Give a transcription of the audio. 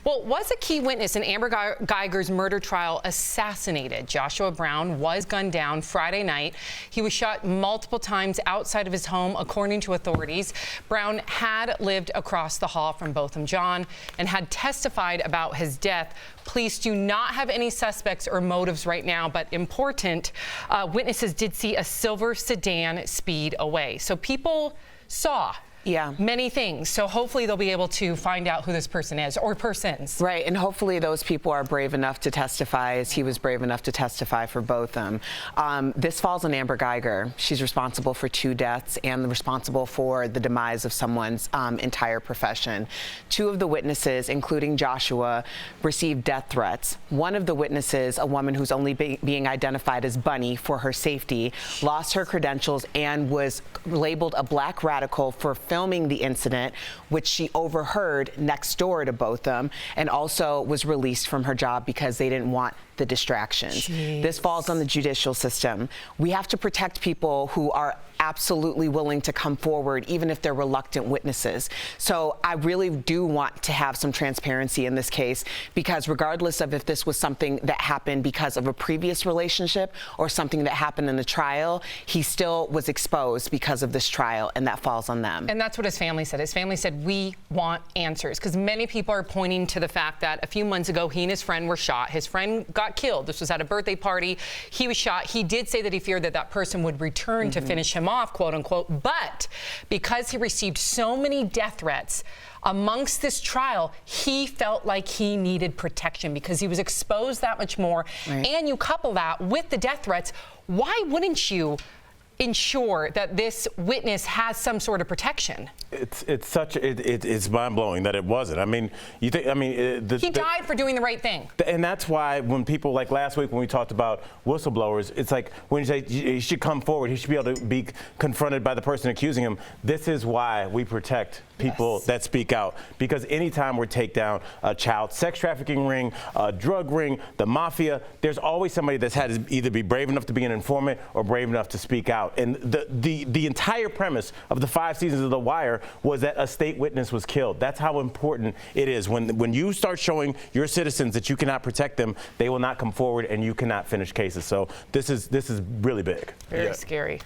Well, was a key witness in Amber Guyger's murder trial assassinated? Joshua Brown was gunned down Friday night. He was shot multiple times outside of his home, according to authorities. Brown had lived across the hall from Botham Jean and had testified about his death. Police do not have any suspects or motives right now, but important, witnesses did see a silver sedan speed away. So people saw many things. So hopefully they'll be able to find out who this person is or persons. Right, and hopefully those people are brave enough to testify, as he was brave enough to testify for both of them. This falls on Amber Guyger. She's responsible for 2 deaths and responsible for the demise of someone's entire profession. 2 of the witnesses, including Joshua, received death threats. One of the witnesses, a woman who's only being identified as Bunny for her safety, lost her credentials and was labeled a black radical for filming the incident, which she overheard next door to both of them, and also was released from her job because they didn't want the distractions. This falls on the judicial system. We have to protect people who are absolutely willing to come forward, even if they're reluctant witnesses. So I really do want to have some transparency in this case, because regardless of if this was something that happened because of a previous relationship or something that happened in the trial, he still was exposed because of this trial, and that falls on them. And that's what his family said. His family said, we want answers, because many people are pointing to the fact that a few months ago, he and his friend were shot. His friend got killed. This was at a birthday party. He was shot. He did say that he feared that that person would return to finish him off, quote unquote. But because he received so many death threats amongst this trial, he felt like he needed protection because he was exposed that much more. Right. And you couple that with the death threats, why wouldn't you ensure that this witness has some sort of protection? It's mind-blowing that it wasn't. I mean, you think, I mean, he died for doing the right thing. And that's why when people, like last week when we talked about whistleblowers, it's like when you say he should come forward, he should be able to be confronted by the person accusing him. This is why we protect people that speak out, because anytime we take down a child sex trafficking ring, a drug ring, the mafia, there's always somebody that's had to either be brave enough to be an informant or brave enough to speak out. And the entire premise of the 5 seasons of The Wire was that a state witness was killed. That's how important it is. When you start showing your citizens that you cannot protect them, they will not come forward and you cannot finish cases. So this is really big. Very scary.